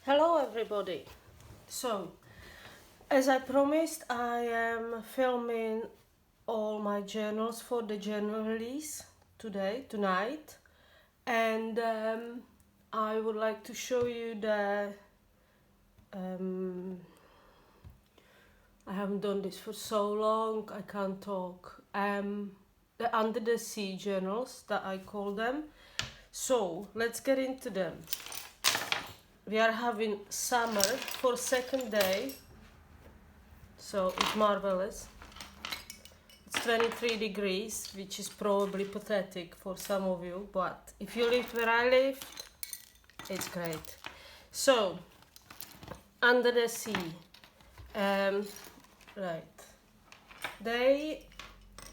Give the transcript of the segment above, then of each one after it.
Hello everybody. So, as I promised, I am filming all my journals for the journal release tonight, and I would like to show you the I haven't done this for so long, I can't talk. The under the sea journals that I call them. So, let's get into them. We are having summer for second day, so it's marvelous. It's 23 degrees, which is probably pathetic for some of you, but if you live where I live, it's great. So, under the sea, right, they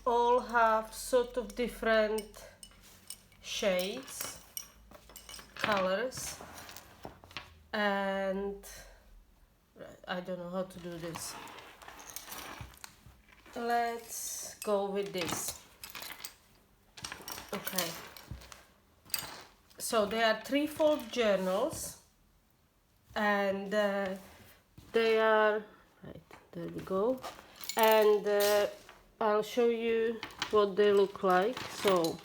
all have sort of different shades, colors, and I don't know how to do this. Let's go with this. Okay. So they are threefold journals, and they are right. There we go. And I'll show you what they look like. So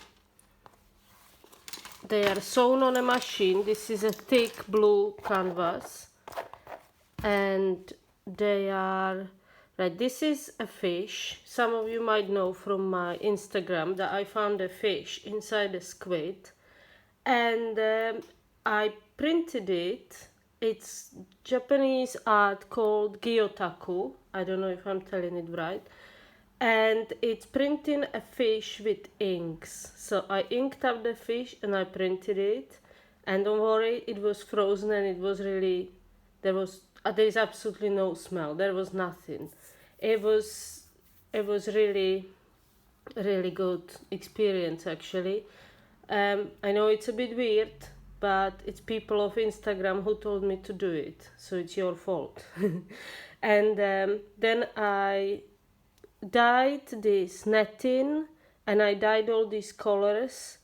they are sewn on a machine. This is a thick blue canvas, and they are right. This is a fish. Some of you might know from my Instagram that I found a fish inside a squid, and I printed it. It's Japanese art called gyotaku. I don't know if I'm telling it right. And it's printing a fish with inks. So I inked up the fish and I printed it. And don't worry, it was frozen and it was really, there is absolutely no smell. There was nothing. It was really good experience actually. I know it's a bit weird, but it's people of Instagram who told me to do it, so it's your fault. And then I dyed this netting, and I dyed all these colors,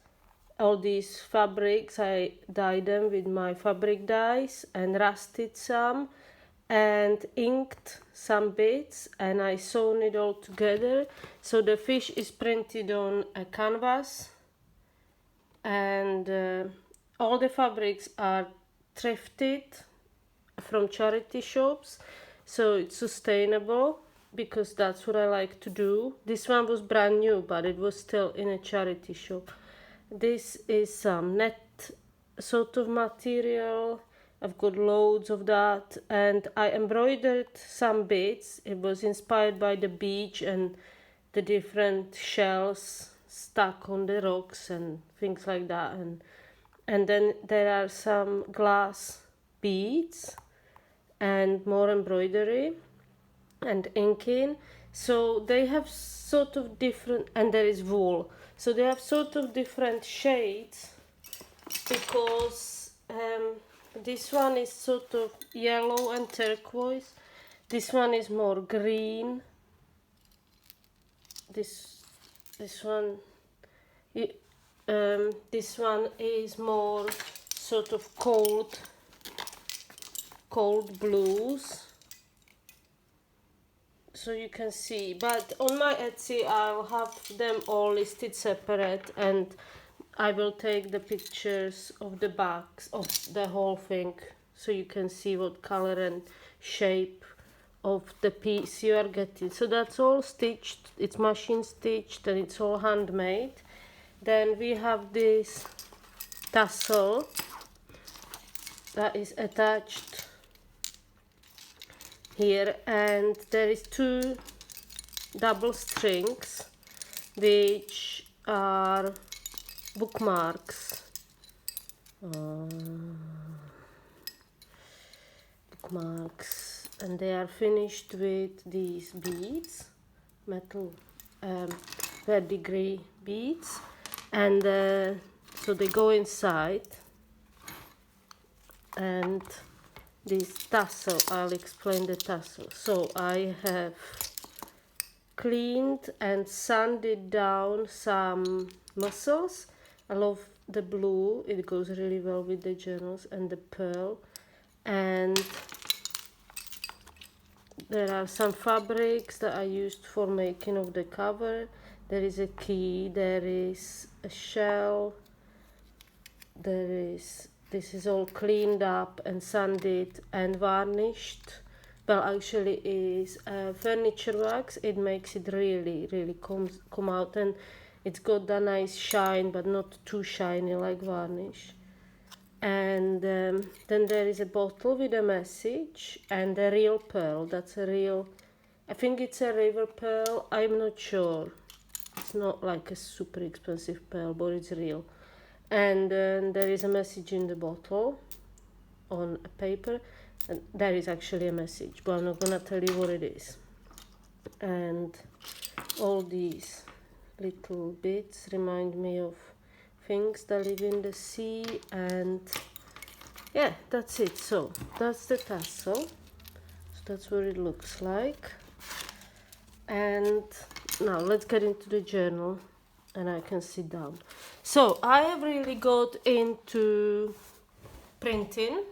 all these fabrics. I dyed them with my fabric dyes and rusted some and inked some bits, and I sewn it all together. So the fish is printed on a canvas, and all the fabrics are thrifted from charity shops, so it's sustainable because that's what I like to do. This one was brand new, but it was still in a charity shop. This is some net sort of material. I've got loads of that, and I embroidered some bits. It was inspired by the beach and the different shells stuck on the rocks and things like that, and then there are some glass beads and more embroidery and inking. So they have sort of different, and there is wool, so they have sort of different shades because this one is sort of yellow and turquoise, this one is more green, this one this one is more sort of cold blues, so you can see. But on my Etsy I'll have them all listed separate, and I will take the pictures of the backs of the whole thing so you can see what color and shape of the piece you are getting. So that's all stitched, it's machine stitched, and it's all handmade. Then we have this tassel that is attached here, and there is two double strings which are bookmarks. Bookmarks, and they are finished with these beads, metal verdigris beads, and so they go inside. And this tassel, I'll explain the tassel. So I have cleaned and sanded down some mussels. I love the blue, it goes really well with the journals, and the pearl. And there are some fabrics that I used for making of the cover. There is a key, there is a shell, this is all cleaned up and sanded and varnished. Well, actually is furniture wax. It makes it really come out, and it's got a nice shine but not too shiny like varnish. And then there is a bottle with a message and a real pearl. That's a real, I think it's a river pearl, I'm not sure. It's not like a super expensive pearl, but it's real. And there is a message in the bottle on a paper, and there is actually a message, but I'm not gonna tell you what it is. And all these little bits remind me of things that live in the sea. And yeah, that's it. So that's the tassel. So that's what it looks like. And now let's get into the journal and I can sit down. So I have really got into printing,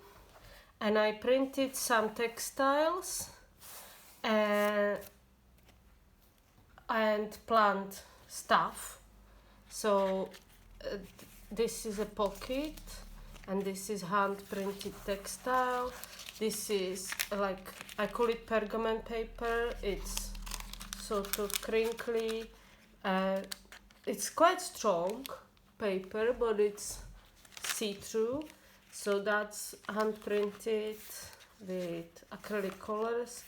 and I printed some textiles and plant stuff. So this is a pocket, and this is hand printed textile. This is like, I call it pergament paper. It's sort of crinkly. It's quite strong paper, but it's see-through. So that's hand printed with acrylic colors.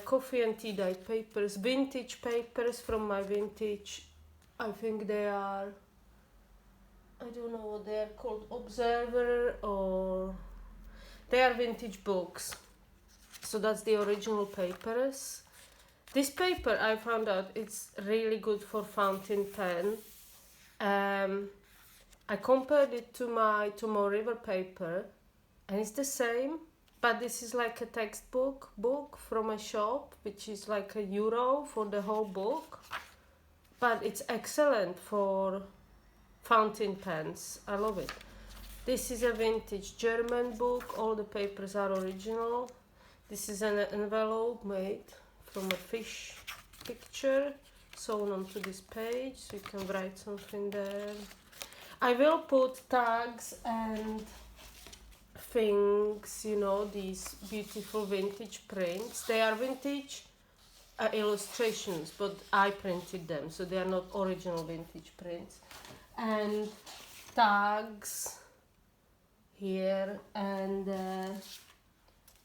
Coffee and tea dyed papers, vintage papers from my vintage, I think they are, I don't know what they are called, Observer, or they are vintage books. So that's the original papers. This paper, I found out it's really good for fountain pen. I compared it to my river paper, and it's the same, but this is like a textbook book from a shop, which is like €1 for the whole book. But it's excellent for fountain pens. I love it. This is a vintage German book. All the papers are original. This is an envelope made from a fish picture sewn onto this page, so you can write something there. I will put tags and things, you know, these beautiful vintage prints. They are vintage illustrations, but I printed them, so they are not original vintage prints. And tags here, and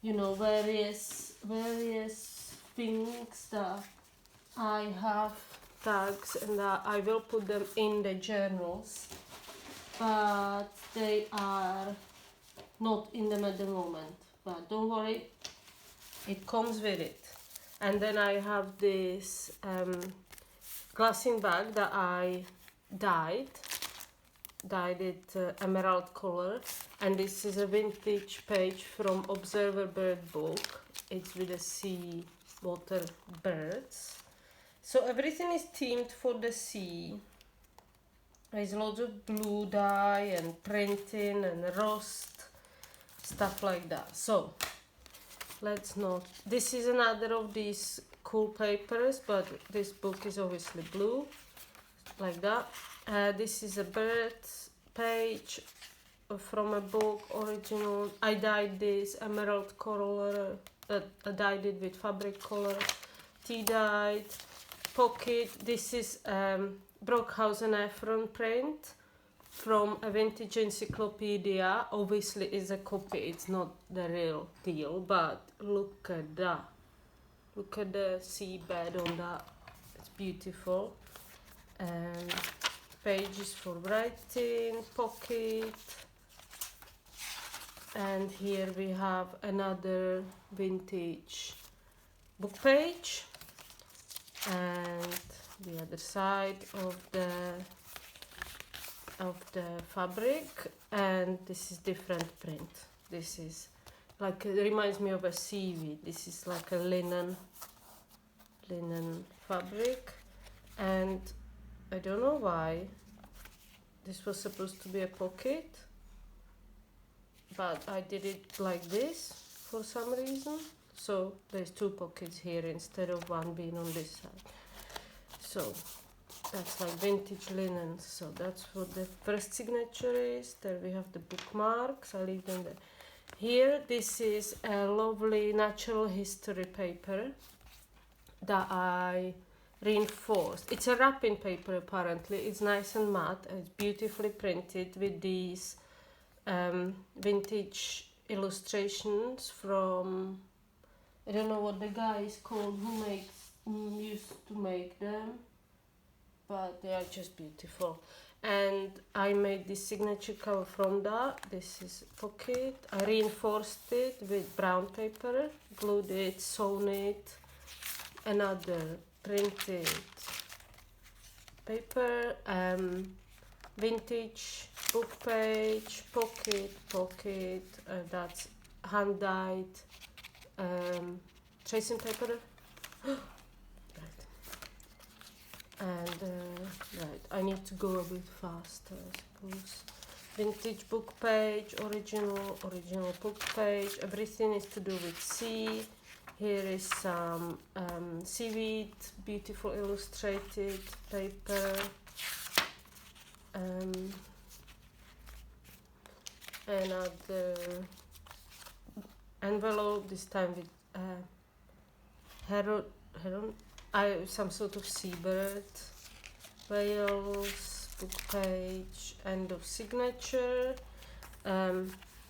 you know, various things that I have tags, and I will put them in the journals, but they are not in them at the moment. But don't worry, it comes with it. And then I have this glassine bag that I dyed it emerald color, and this is a vintage page from Observer bird book. It's with the sea water birds. So everything is themed for the sea. There's lots of blue dye and printing and rust, stuff like that. So let's not, this is another of these cool papers, but this book is obviously blue, like that. This is a bird page from a book, original. I dyed this emerald color, I dyed it with fabric color, tea dyed. Pocket, this is Brockhausen Efron print from a vintage encyclopedia. Obviously it's a copy, it's not the real deal, but look at that. Look at the seabed on that, it's beautiful. Pages for writing, pocket. And here we have another vintage book page, and the other side of the fabric, and this is different print. This is like, it reminds me of a seaweed. This is like a linen fabric, and I don't know why this was supposed to be a pocket, but I did it like this for some reason. So there's two pockets here instead of one being on this side. So that's like vintage linen. So that's what the first signature is. There we have the bookmarks. I leave them there. Here, this is a lovely natural history paper that I reinforced. It's a wrapping paper apparently. It's nice and matte. It's beautifully printed with these vintage illustrations from, I don't know what the guy is called who used to make them, but they are just beautiful. And I made this signature cover from that. This is pocket. I reinforced it with brown paper, glued it, sewn it, another printed paper, vintage book page, pocket, that's hand dyed tracing paper. Right. And right, I need to go a bit faster, I suppose. Vintage book page, original book page. Everything is to do with sea. Here is some seaweed, beautiful illustrated paper. Another envelope, this time with some sort of seabird, whales, book page, end of signature,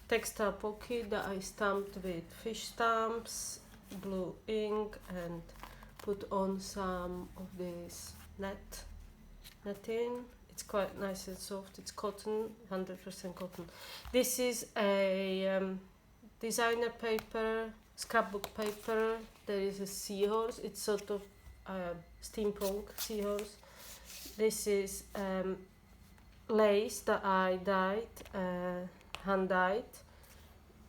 textile pocket that I stamped with fish stamps, blue ink, and put on some of this netting. It's quite nice and soft. It's cotton, 100% cotton. This is a designer paper, scrapbook paper. There is a seahorse. It's sort of steampunk seahorse. This is lace that I dyed, hand dyed,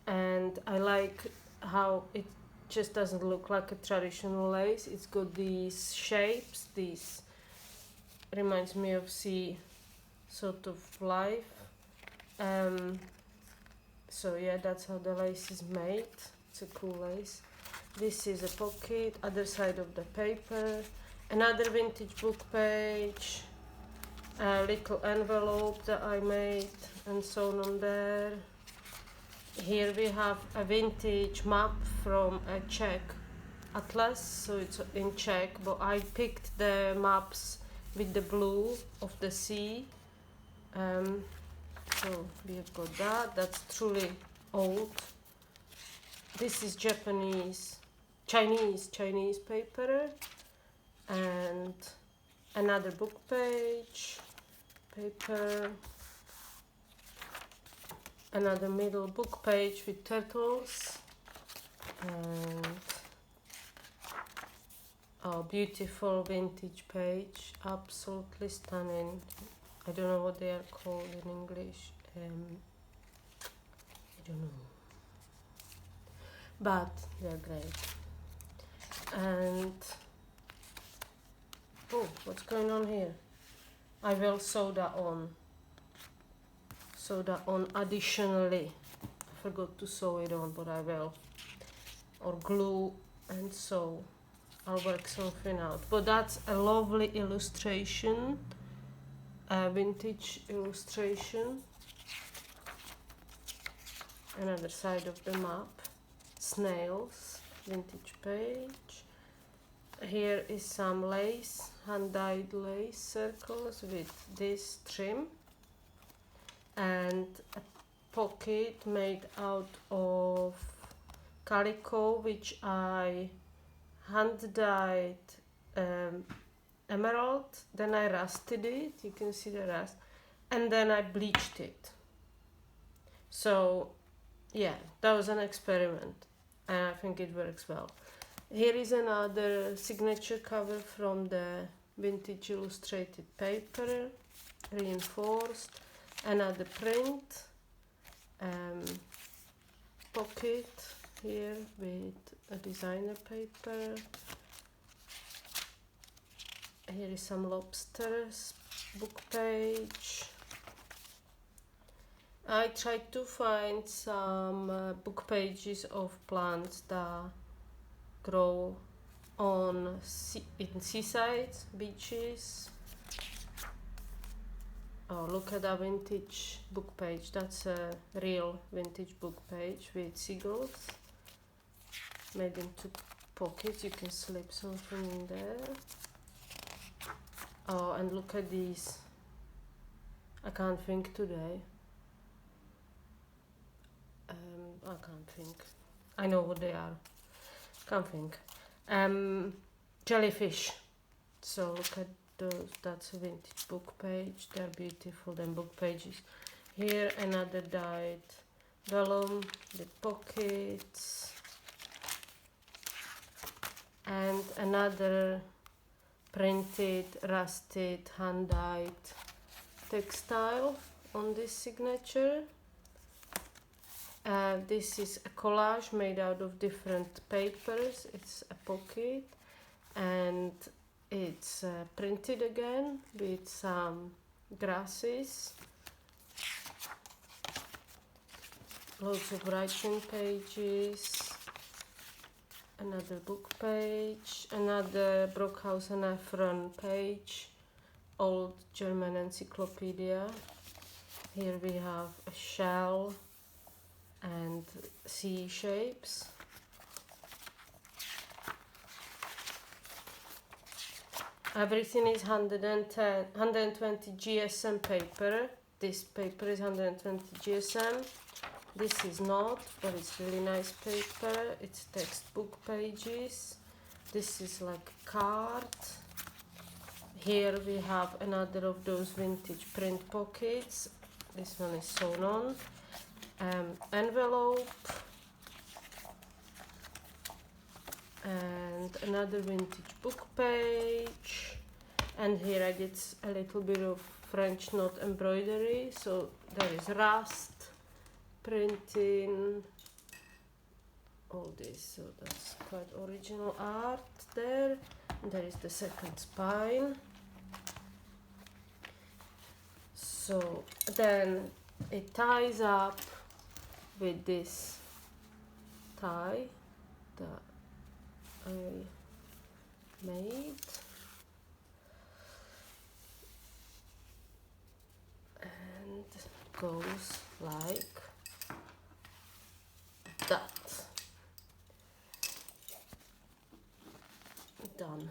and I like how it just doesn't look like a traditional lace. It's got these shapes. These reminds me of sea sort of life. So yeah, that's how the lace is made. It's a cool lace. This is a pocket, other side of the paper, another vintage book page, a little envelope that I made and sewn on there. Here we have a vintage map from a Czech atlas, so it's in Czech, but I picked the maps with the blue of the sea. So we've got that. That's truly old. This is Chinese paper, and another book page, paper, another middle book page with turtles, and a beautiful vintage page, absolutely stunning. I don't know what they are called in English. I don't know, but they're great. And oh, what's going on here? I will sew that on. Additionally. I forgot to sew it on, but I will. Or glue and sew. I'll work something out. But that's a lovely illustration. A vintage illustration. Another side of the map. Snails. Vintage page. Here is some lace, hand-dyed lace circles with this trim, and a pocket made out of calico, which I hand-dyed emerald, then I rusted it, you can see the rust, and then I bleached it. So yeah, that was an experiment, and I think it works well. Here is another signature cover from the vintage illustrated paper, reinforced, another print, pocket here with a designer paper. Here is some lobsters, book page, I tried to find some book pages of plants that grow on in seasides, beaches. Oh, look at that vintage book page. That's a real vintage book page with seagulls made into pockets. You can slip something in there. Oh, and look at these. I can't think today. I can't think. I know what they are. Can't think. Jellyfish. So look at those. That's a vintage book page. They're beautiful. Then book pages. Here another dyed vellum with pockets. And another printed, rusted, hand-dyed textile on this signature. This is a collage made out of different papers. It's a pocket and it's printed again with some grasses. Loads of writing pages. Another book page. Another Brockhaus and Ephron page. Old German encyclopedia. Here we have a shell and C shapes. Everything is 120 GSM paper. This paper is 120 GSM. This is not, but it's really nice paper. It's textbook pages. This is like a card. Here we have another of those vintage print pockets. This one is sewn on. Envelope. And another vintage book page. And here I did a little bit of French knot embroidery. So there is rust, printing, all this. So that's quite original art there. And there is the second spine. So then it ties up with this tie that I made. And goes like that. Done.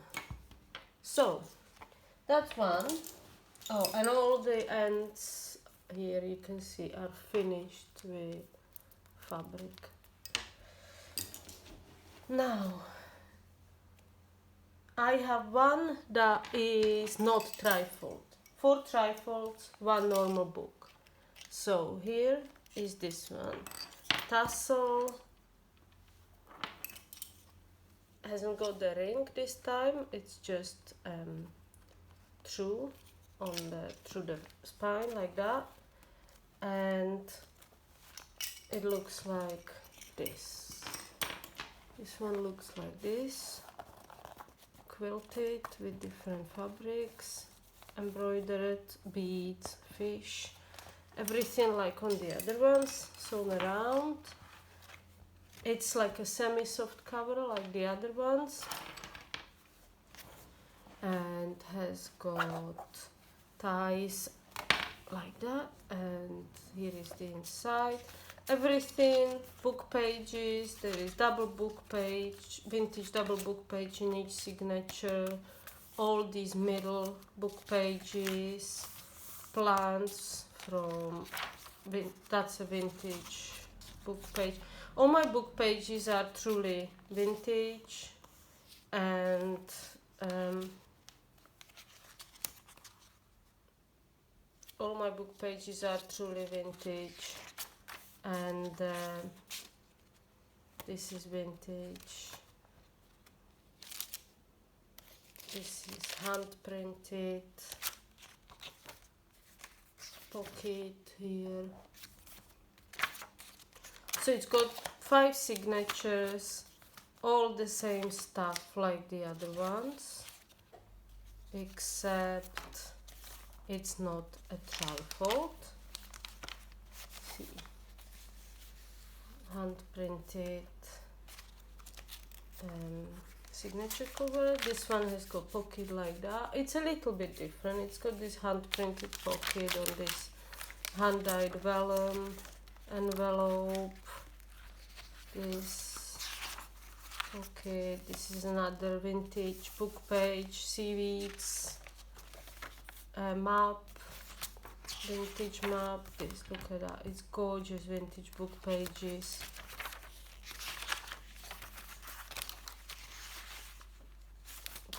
So that's one. Oh, and all the ends here you can see are finished with fabric. Now I have one that is not trifold. 4 trifolds, 1 normal book. So here is this one. Tassel. Hasn't got the ring this time. It's just through the spine like that, and it looks like this. This one looks like this, quilted with different fabrics, embroidered, beads, fish, everything like on the other ones, sewn around. It's like a semi-soft cover like the other ones, and has got ties like that, and here is the inside. Everything, book pages, there is double book page, vintage double book page in each signature, all these middle book pages, plants from, that's a vintage book page. All my book pages are truly vintage, and all my book pages are truly vintage, and this is vintage. This is hand printed pocket here. So it's got 5 signatures, all the same stuff like the other ones, except it's not a trifold. hand printed signature cover. This one has got pocket like that. It's a little bit different. It's got this hand printed pocket on this hand dyed vellum envelope. This okay, this is another vintage book page, seaweeds, map, vintage map. This, look at that, it's gorgeous vintage book pages.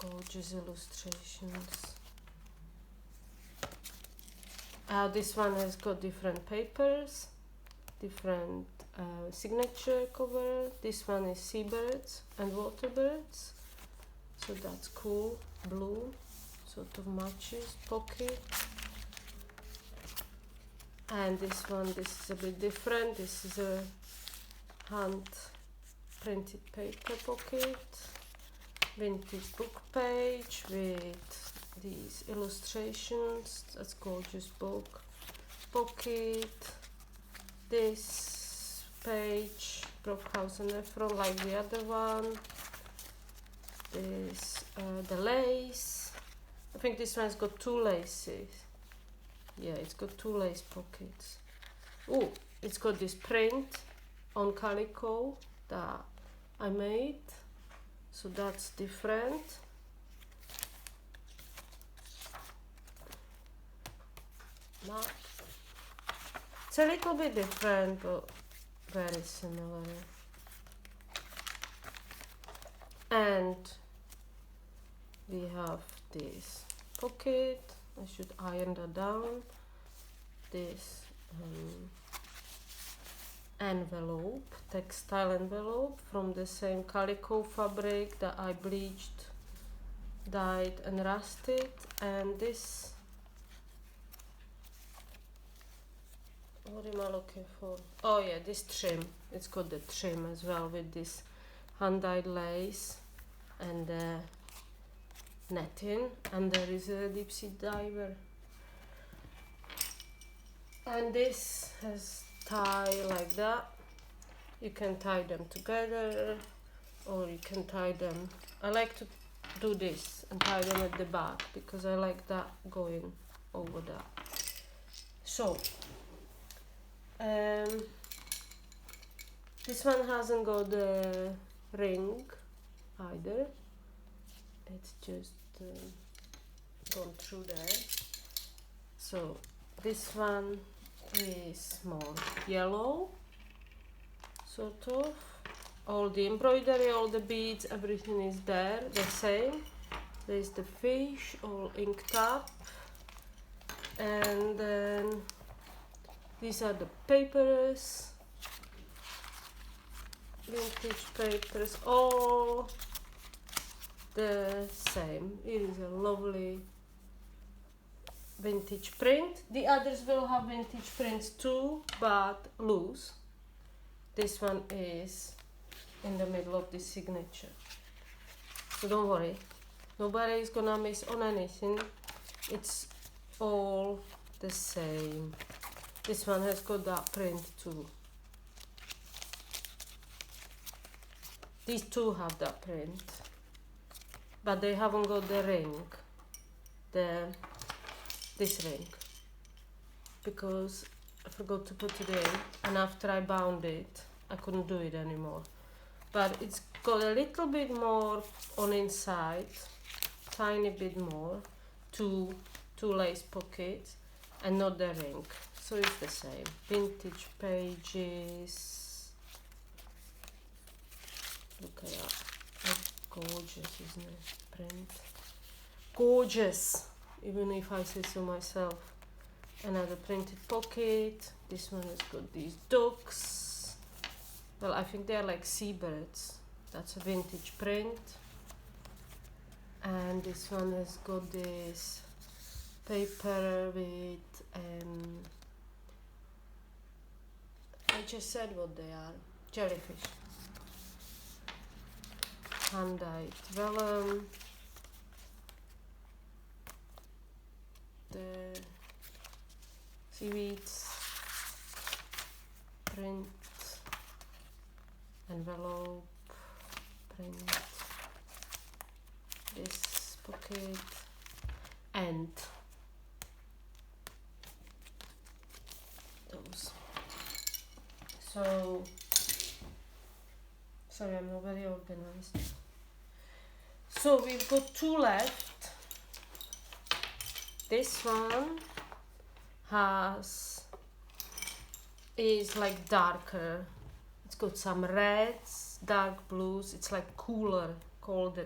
Gorgeous illustrations. This one has got different papers, different signature cover. This one is seabirds and waterbirds, so that's cool. Blue, sort of matches pocket. And this one, this is a bit different. This is a hand printed paper pocket, vintage book page with these illustrations. That's gorgeous book pocket. This page, Brockhouse and Efron, like the other one. This the lace. I think this one's got two laces. Yeah, it's got two lace pockets. Oh, it's got this print on calico that I made, so that's different. Map. It's a little bit different, but very similar. And we have this pocket. I should iron that down. This envelope, textile envelope from the same calico fabric that I bleached, dyed and rusted. And this, what am I looking for? Oh yeah, this trim. It's got the trim as well with this hand-dyed lace and netting, and there is a deep sea diver. And this has tie like that. You can tie them together, or you can tie them. I like to do this and tie them at the back because I like that going over that. So this one hasn't got the ring either. It's just gone through there. So this one is more yellow, sort of. All the embroidery, all the beads, everything is there, the same. There's the fish all inked up. And then these are the papers, vintage papers, all the same. It is a lovely vintage print. The others will have vintage prints too, but loose. This one is in the middle of the signature, so don't worry, nobody is gonna miss on anything. It's all the same. This one has got that print too. These two have that print, but they haven't got the ring, this ring, because I forgot to put it in, and after I bound it I couldn't do it anymore. But it's got a little bit more on inside, tiny bit more, two lace pockets, and not the ring, so it's the same. Vintage pages, look at that. That's gorgeous, isn't it? Print, gorgeous, even if I say so myself. Another printed pocket. This one has got these ducks. Well, I think they're like seabirds. That's a vintage print. And this one has got this paper with I just said what they are. Jellyfish. Hand-dyed vellum. The seaweeds print. envelope, print, this pocket, and those. So, sorry, I'm not very organized. So we've got two left. This one is like darker. It's got some reds, dark blues. It's like colder,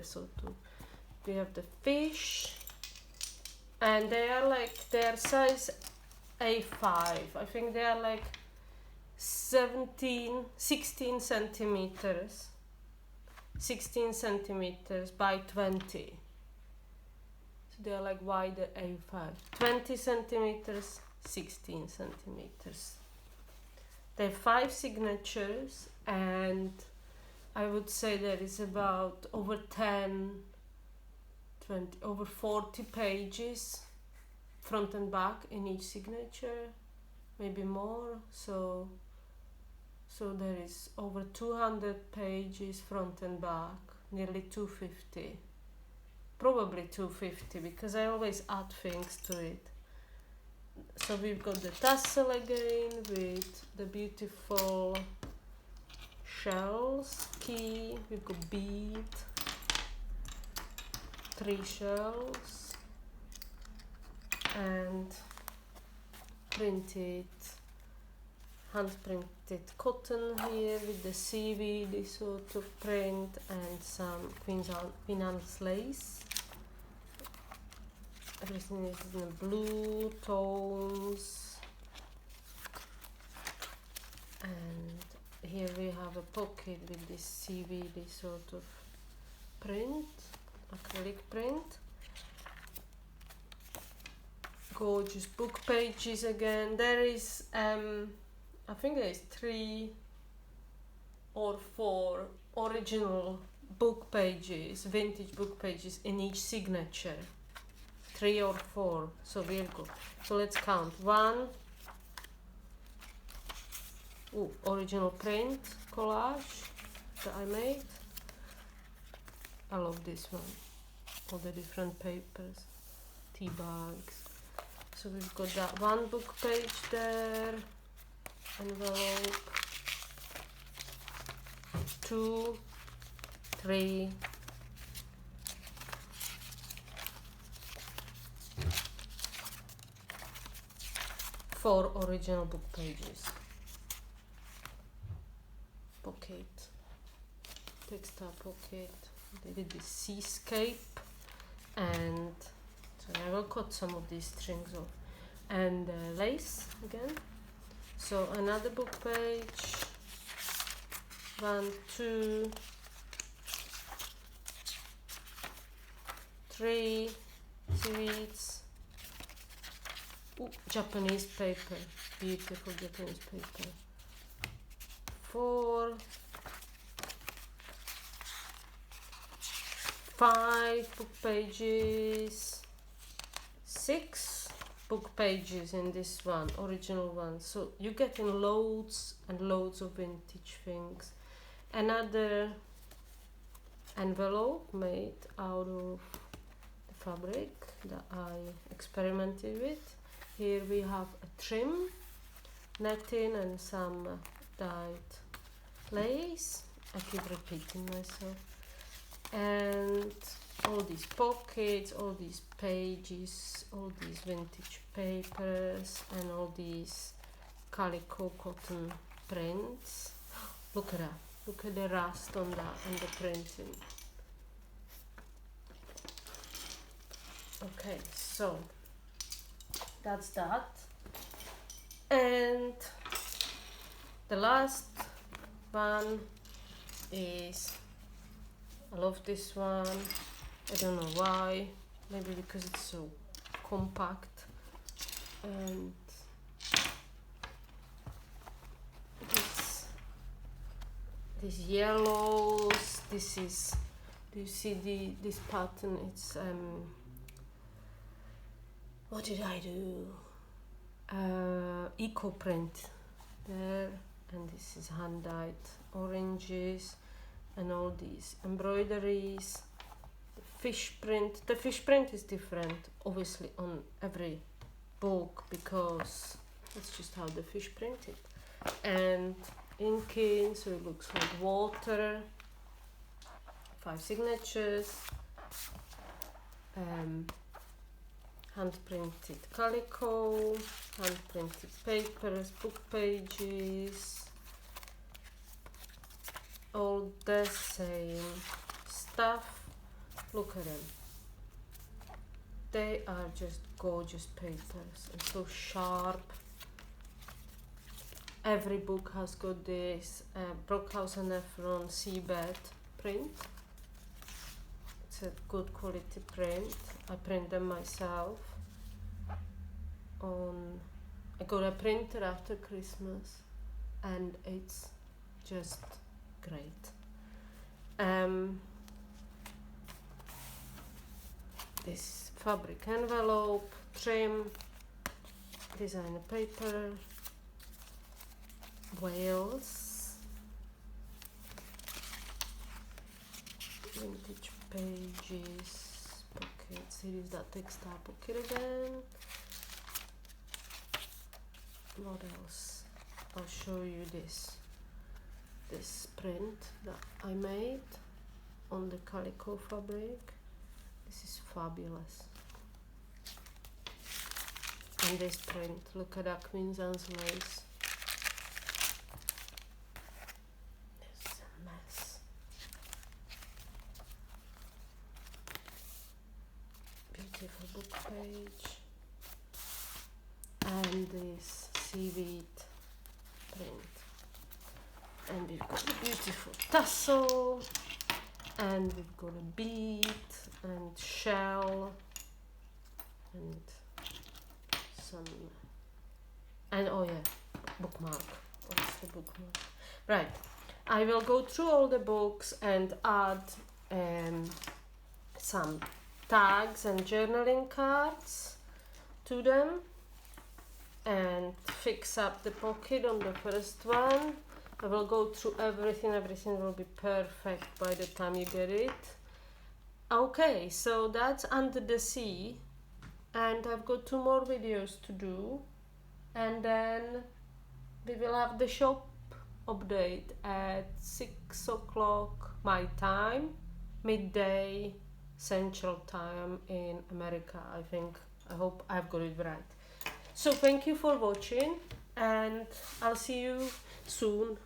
sort of. We have the fish, and they are like, their size A5. I think they are like 16 centimeters. 16 centimeters by 20. So they are like wider A5. 20 centimeters, 16 centimeters. There are 5 signatures, and I would say there is about over 40 pages, front and back in each signature, maybe more. So there is over 200 pages front and back, nearly 250. Probably 250, because I always add things to it. So we've got the tassel again with the beautiful shells, key, we've got bead, 3 shells, and printed, hand printed cotton here with the seaweed sort of print, and some Queen Anne's lace. Everything is in the blue tones, and here we have a pocket with this seaweedy sort of print, acrylic print. Gorgeous book pages again. There is I think there is 3 or 4 original book pages, vintage book pages in each signature. 3 or 4, so we'll go. So let's count. 1, original print collage that I made. I love this one. All the different papers, tea bags. So we've got that 1 book page there, envelope, 2, 3, 4 original book pages. Pocket, textile pocket. They did this seascape, and so I will cut some of these strings off. And lace again. So another book page. 1, 2, 3 seaweeds. Japanese paper, beautiful Japanese paper. 4, 5 book pages, 6 book pages in this one, original one. So you're getting loads and loads of vintage things. Another envelope made out of the fabric that I experimented with. Here we have a trim, netting, and some dyed lace. I keep repeating myself. And all these pockets, all these pages, all these vintage papers, and all these calico cotton prints. Look at that. Look at the rust on that and the printing. Okay, so that's that. And the last one is, I love this one. I don't know why. Maybe because it's so compact. And these yellows. This is. Do you see this pattern? It's what did I do? Eco print there, and this is hand-dyed oranges and all these embroideries. The fish print is different obviously on every book because that's just how the fish printed. And inking, so it looks like water. 5 signatures. Hand printed calico, hand printed papers, book pages, all the same stuff. Look at them. They are just gorgeous papers and so sharp. Every book has got this Brockhaus and Efron seabed print. It's a good quality print. I print them myself. I got a printer after Christmas and it's just great. This fabric envelope, trim, designer paper, Wales, vintage pages, pocket, series that textile pocket again. What else? I'll show you this print that I made on the calico fabric. This is fabulous. And this print, look at that Queen's Anne's lace. It's a mess. Beautiful book page. And this seaweed print. And we've got a beautiful tassel. And we've got a bead and shell and some, and oh yeah, bookmark. What's the bookmark? Right, I will go through all the books and add some tags and journaling cards to them and fix up the pocket on the first one. I will go through everything will be perfect by the time you get it. Okay, so that's Under the Sea, and I've got 2 more videos to do, and then we will have the shop update at 6 o'clock my time, midday Central Time in America, I think. I hope I've got it right. So thank you for watching, and I'll see you soon.